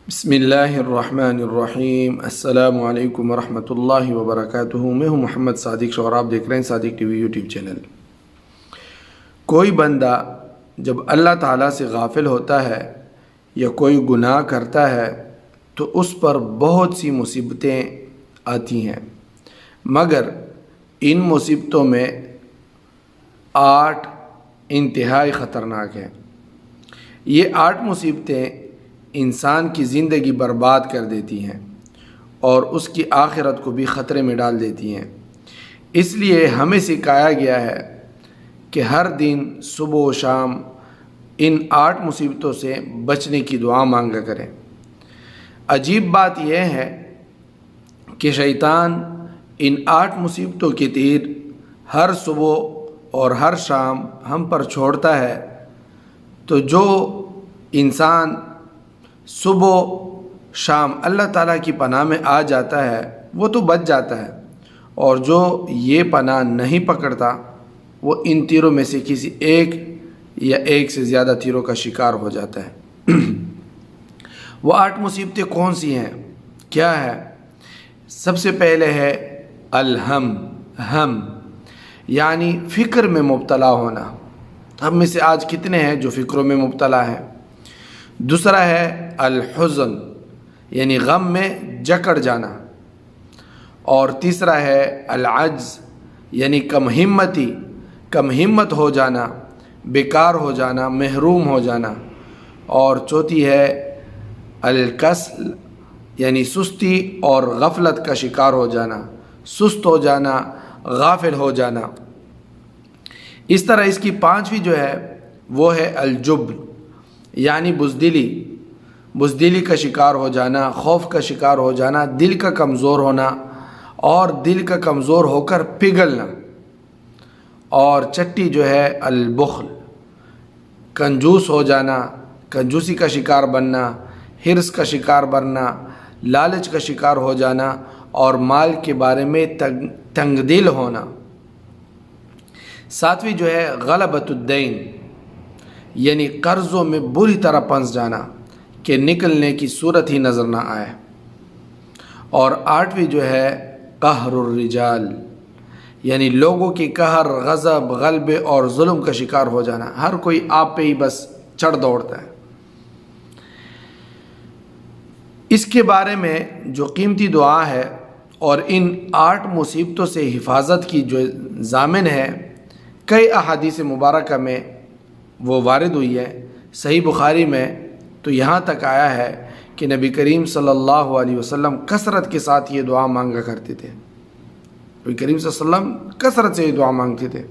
بسم اللہ الرحمن الرحیم۔ السلام علیکم ورحمۃ اللہ وبرکاتہ۔ میں ہوں محمد صادق اور آپ دیکھ رہے ہیں صادق ٹی وی یوٹیوب چینل۔ کوئی بندہ جب اللہ تعالیٰ سے غافل ہوتا ہے یا کوئی گناہ کرتا ہے تو اس پر بہت سی مصیبتیں آتی ہیں، مگر ان مصیبتوں میں 8 انتہائی خطرناک ہیں۔ یہ 8 مصیبتیں انسان کی زندگی برباد کر دیتی ہیں اور اس کی آخرت کو بھی خطرے میں ڈال دیتی ہیں۔ اس لیے ہمیں سکھایا گیا ہے کہ ہر دن صبح و شام ان 8 مصیبتوں سے بچنے کی دعا مانگا کریں۔ عجیب بات یہ ہے کہ شیطان ان 8 مصیبتوں کے تیر ہر صبح اور ہر شام ہم پر چھوڑتا ہے، تو جو انسان صبح شام اللہ تعالیٰ کی پناہ میں آ جاتا ہے وہ تو بچ جاتا ہے، اور جو یہ پناہ نہیں پکڑتا وہ ان تیروں میں سے کسی ایک یا ایک سے زیادہ تیروں کا شکار ہو جاتا ہے۔ وہ 8 مصیبتیں کون سی ہیں؟ کیا ہے؟ سب سے پہلے ہے ہم، یعنی فکر میں مبتلا ہونا۔ ہم میں سے آج کتنے ہیں جو فکروں میں مبتلا ہیں؟ دوسرا ہے الحزن، یعنی غم میں جکڑ جانا۔ اور تیسرا ہے العجز، یعنی کم ہمت ہو جانا، بیکار ہو جانا، محروم ہو جانا۔ اور چوتھی ہے الکسل، یعنی سستی اور غفلت کا شکار ہو جانا، سست ہو جانا، غافل ہو جانا۔ اس طرح اس کی 5ویں جو ہے وہ ہے الجبن، یعنی بزدلی کا شکار ہو جانا، خوف کا شکار ہو جانا، دل کا کمزور ہونا اور دل کا کمزور ہو کر پگھلنا۔ اور چھٹی جو ہے البخل، کنجوس ہو جانا، کنجوسی کا شکار بننا، حرص کا شکار بننا، لالچ کا شکار ہو جانا اور مال کے بارے میں تنگ دل ہونا۔ 7ویں جو ہے غلبۃ الدین، یعنی قرضوں میں بری طرح پھنس جانا کہ نکلنے کی صورت ہی نظر نہ آئے۔ اور 8ویں جو ہے قہر الرجال، یعنی لوگوں کی قہر، غضب، غلبے اور ظلم کا شکار ہو جانا۔ ہر کوئی آپ پہ ہی بس چڑھ دوڑتا ہے۔ اس کے بارے میں جو قیمتی دعا ہے اور ان 8 مصیبتوں سے حفاظت کی جو ضامن ہے، کئی احادیث مبارکہ میں وہ وارد ہوئی ہے۔ صحیح بخاری میں تو یہاں تک آیا ہے کہ نبی کریم صلی اللہ علیہ وسلم کثرت کے ساتھ یہ دعا مانگا کرتے تھے۔ نبی کریم صلی اللہ علیہ وسلم کثرت سے یہ دعا مانگتے تھے۔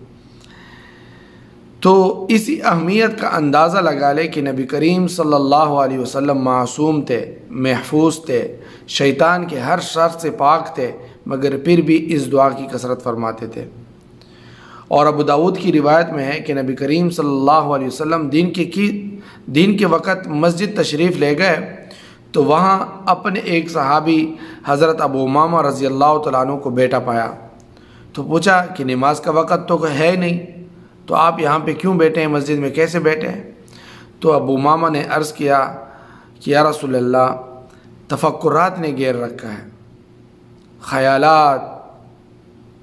تو اسی اہمیت کا اندازہ لگا لے کہ نبی کریم صلی اللہ علیہ وسلم معصوم تھے، محفوظ تھے، شیطان کے ہر شر سے پاک تھے، مگر پھر بھی اس دعا کی کثرت فرماتے تھے۔ اور ابو داؤد کی روایت میں ہے کہ نبی کریم صلی اللہ علیہ وسلم دن کے وقت مسجد تشریف لے گئے تو وہاں اپنے ایک صحابی حضرت ابو امامہ رضی اللہ تعالیٰ عنہ کو بیٹھا پایا، تو پوچھا کہ نماز کا وقت تو ہے نہیں، تو آپ یہاں پہ کیوں بیٹھے ہیں؟ مسجد میں کیسے بیٹھے ہیں؟ تو ابو امامہ نے عرض کیا کہ یا رسول اللہ، تفکرات نے گھیر رکھا ہے، خیالات،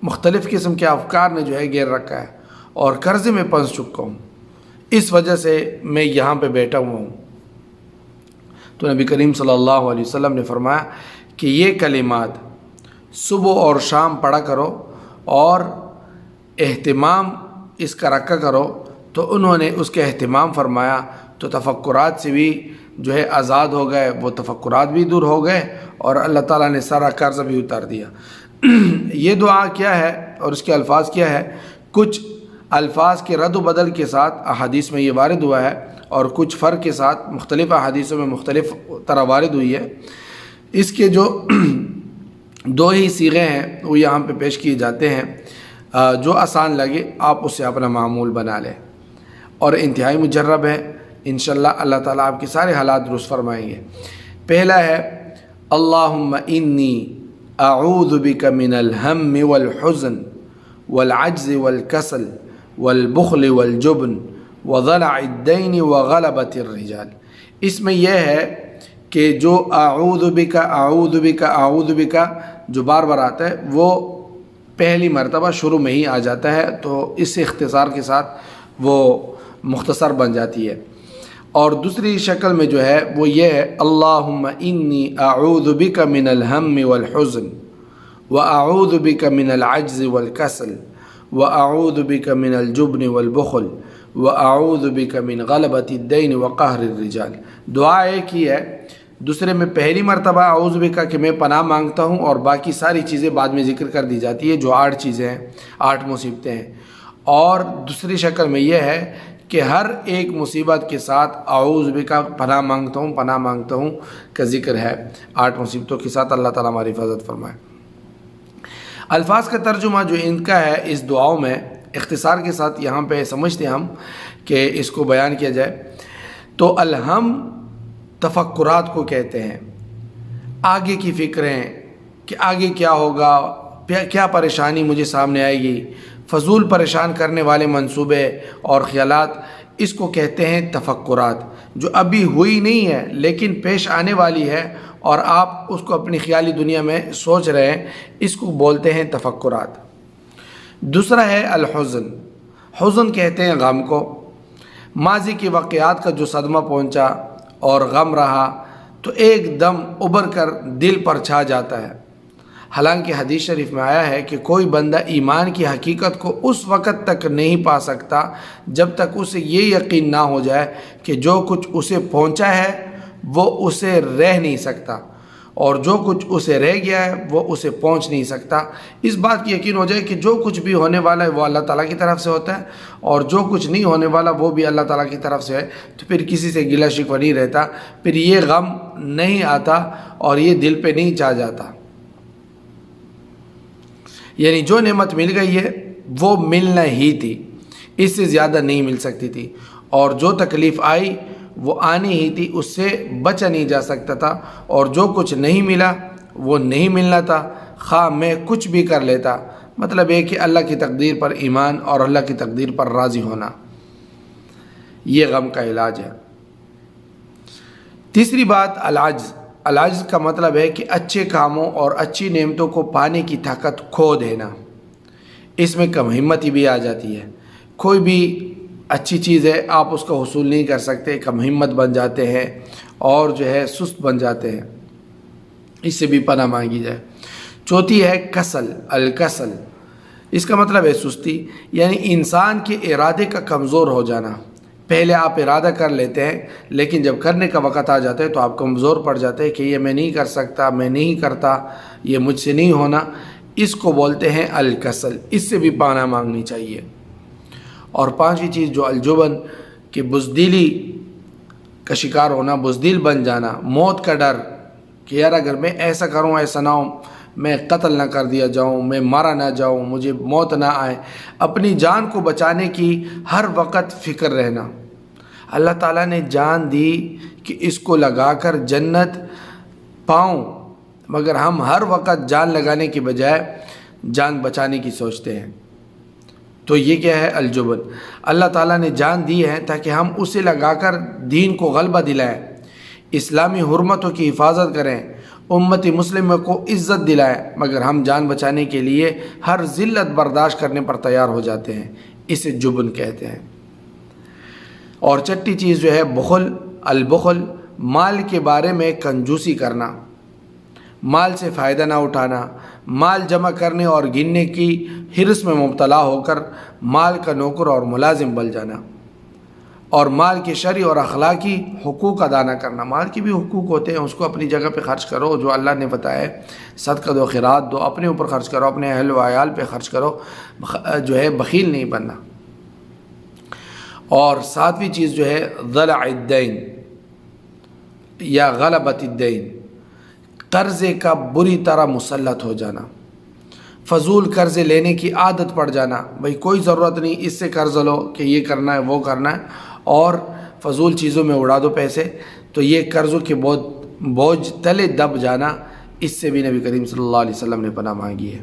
مختلف قسم کے افکار نے جو ہے گھیر رکھا ہے، اور قرضے میں پھنس چکا ہوں، اس وجہ سے میں یہاں پہ بیٹھا ہوا ہوں۔ تو نبی کریم صلی اللہ علیہ وسلم نے فرمایا کہ یہ کلمات صبح اور شام پڑھا کرو اور اہتمام اس کا رکھا کرو۔ تو انہوں نے اس کے اہتمام فرمایا تو تفکرات سے بھی جو ہے آزاد ہو گئے، وہ تفکرات بھی دور ہو گئے اور اللہ تعالیٰ نے سارا قرض بھی اتار دیا۔ یہ دعا کیا ہے اور اس کے الفاظ کیا ہے؟ کچھ الفاظ کے رد و بدل کے ساتھ احادیث میں یہ وارد ہوا ہے، اور کچھ فرق کے ساتھ مختلف احادیثوں میں مختلف طرح وارد ہوئی ہے۔ اس کے جو 2 ہی صیغے ہیں وہ یہاں پہ پیش کیے جاتے ہیں، جو آسان لگے آپ اسے اپنا معمول بنا لیں، اور انتہائی مجرب ہے۔ انشاءاللہ اللہ تعالیٰ آپ کے سارے حالات درست فرمائیں گے۔ پہلا ہے اللہم انی اعوذ بک من الہم والحزن والعجز والکسل والبخل والجبن وضلع الدین وغلبۃ الرجال۔ اس میں یہ ہے کہ جو اعوذ بک اعوذ بک اعوذ بک جو بار بار آتا ہے وہ پہلی مرتبہ شروع میں ہی آ جاتا ہے، تو اس اختصار کے ساتھ وہ مختصر بن جاتی ہے۔ اور دوسری شکل میں جو ہے وہ یہ ہے اللہم انی اعوذ بک من الہم والحزن واعوذ بک من العجز والکسل واعوذ بک من الجبن والبخل واعوذ بک من غلبۃ الدین وقہر الرجال۔ دعا ایک ہی ہے، دوسرے میں پہلی مرتبہ اعوذ بک کہ میں پناہ مانگتا ہوں، اور باقی ساری چیزیں بعد میں ذکر کر دی جاتی ہے جو 8 چیزیں ہیں، 8 مصیبتیں ہیں۔ اور دوسری شکل میں یہ ہے کہ ہر ایک مصیبت کے ساتھ اعوذ بک پناہ مانگتا ہوں کا ذکر ہے، 8 مصیبتوں کے ساتھ اللہ تعالیٰ ہماری حفاظت فرمائے۔ الفاظ کا ترجمہ جو ان کا ہے اس دعاؤں میں اختصار کے ساتھ یہاں پہ سمجھتے ہیں ہم کہ اس کو بیان کیا جائے تو الہم تفکرات کو کہتے ہیں، آگے کی فکریں کہ آگے کیا ہوگا، کیا پریشانی مجھے سامنے آئے گی، فضول پریشان کرنے والے منصوبے اور خیالات، اس کو کہتے ہیں تفکرات، جو ابھی ہوئی نہیں ہے لیکن پیش آنے والی ہے اور آپ اس کو اپنی خیالی دنیا میں سوچ رہے ہیں، اس کو بولتے ہیں تفکرات۔ دوسرا ہے الحزن، حزن کہتے ہیں غم کو، ماضی کے واقعات کا جو صدمہ پہنچا اور غم رہا تو ایک دم ابھر کر دل پر چھا جاتا ہے۔ حالانکہ حدیث شریف میں آیا ہے کہ کوئی بندہ ایمان کی حقیقت کو اس وقت تک نہیں پا سکتا جب تک اسے یہ یقین نہ ہو جائے کہ جو کچھ اسے پہنچا ہے وہ اسے رہ نہیں سکتا، اور جو کچھ اسے رہ گیا ہے وہ اسے پہنچ نہیں سکتا۔ اس بات کی یقین ہو جائے کہ جو کچھ بھی ہونے والا ہے وہ اللہ تعالیٰ کی طرف سے ہوتا ہے، اور جو کچھ نہیں ہونے والا وہ بھی اللہ تعالیٰ کی طرف سے ہے، تو پھر کسی سے گلہ شکوہ نہیں رہتا، پھر یہ غم نہیں آتا اور یہ دل پہ نہیں چاہ جاتا۔ یعنی جو نعمت مل گئی ہے وہ ملنا ہی تھی، اس سے زیادہ نہیں مل سکتی تھی، اور جو تکلیف آئی وہ آنی ہی تھی، اس سے بچا نہیں جا سکتا تھا، اور جو کچھ نہیں ملا وہ نہیں ملنا تھا، خواہ میں کچھ بھی کر لیتا۔ مطلب یہ کہ اللہ کی تقدیر پر ایمان اور اللہ کی تقدیر پر راضی ہونا، یہ غم کا علاج ہے۔ تیسری بات العجز، العجز کا مطلب ہے کہ اچھے کاموں اور اچھی نعمتوں کو پانے کی طاقت کھو دینا، اس میں کم ہمتی بھی آ جاتی ہے۔ کوئی بھی اچھی چیز ہے آپ اس کا حصول نہیں کر سکتے، کم ہمت بن جاتے ہیں اور جو ہے سست بن جاتے ہیں، اس سے بھی پناہ مانگی جائے۔ چوتھی ہے کسل، الکسل، اس کا مطلب ہے سستی، یعنی انسان کے ارادے کا کمزور ہو جانا۔ پہلے آپ ارادہ کر لیتے ہیں لیکن جب کرنے کا وقت آ جاتا ہے تو آپ کمزور پڑ جاتے ہیں کہ یہ میں نہیں کر سکتا، میں نہیں کرتا، یہ مجھ سے نہیں ہونا، اس کو بولتے ہیں الکسل، اس سے بھی پناہ مانگنی چاہیے۔ اور پانچویں چیز جو الجبن، کہ بزدلی کا شکار ہونا، بزدل بن جانا، موت کا ڈر کہ یار اگر میں ایسا کروں ایسا نہ ہو، میں قتل نہ کر دیا جاؤں، میں مارا نہ جاؤں، مجھے موت نہ آئے، اپنی جان کو بچانے کی ہر وقت فکر رہنا۔ اللہ تعالیٰ نے جان دی کہ اس کو لگا کر جنت پاؤں، مگر ہم ہر وقت جان لگانے کی بجائے جان بچانے کی سوچتے ہیں، تو یہ کیا ہے؟ الجبن۔ اللہ تعالیٰ نے جان دی ہے تاکہ ہم اسے لگا کر دین کو غلبہ دلائیں، اسلامی حرمتوں کی حفاظت کریں، امت مسلمہ کو عزت دلائیں، مگر ہم جان بچانے کے لیے ہر ذلت برداشت کرنے پر تیار ہو جاتے ہیں، اسے جبن کہتے ہیں۔ اور چھٹی چیز جو ہے بخل، البخل، مال کے بارے میں کنجوسی کرنا، مال سے فائدہ نہ اٹھانا، مال جمع کرنے اور گننے کی حرص میں مبتلا ہو کر مال کا نوکر اور ملازم بن جانا، اور مال کے شرعی اور اخلاقی حقوق ادا نہ کرنا۔ مال کے بھی حقوق ہوتے ہیں، اس کو اپنی جگہ پہ خرچ کرو جو اللہ نے بتایا ہے، صدقہ دو، خیرات دو، اپنے اوپر خرچ کرو، اپنے اہل و عیال پہ خرچ کرو، جو ہے بخیل نہیں بننا۔ اور ساتویں چیز جو ہے ضلع الدین یا غلبۃ الدین، قرضے کا بری طرح مسلط ہو جانا، فضول قرضے لینے کی عادت پڑ جانا، بھئی کوئی ضرورت نہیں، اس سے قرض لو کہ یہ کرنا ہے وہ کرنا ہے، اور فضول چیزوں میں اڑا دو پیسے، تو یہ قرضوں کے بوجھ تلے دب جانا، اس سے بھی نبی کریم صلی اللہ علیہ وسلم نے پناہ مانگی ہے۔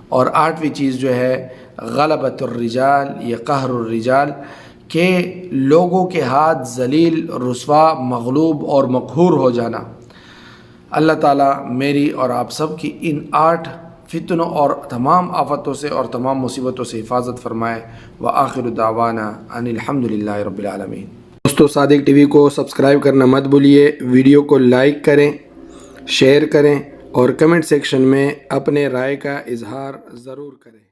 اور آٹھویں چیز جو ہے غلبۃ الرجال یا قہر الرجال، کہ لوگوں کے ہاتھ ذلیل، رسوا، مغلوب اور مقہور ہو جانا، اللہ تعالیٰ میری اور آپ سب کی ان 8 فتنوں اور تمام آفتوں سے اور تمام مصیبتوں سے حفاظت فرمائے۔ وآخر دعوانا ان الحمدللہ رب العالمین۔ دوستو، صادق ٹی وی کو سبسکرائب کرنا مت بھولیے، ویڈیو کو لائک کریں، شیئر کریں اور کمنٹ سیکشن میں اپنے رائے کا اظہار ضرور کریں۔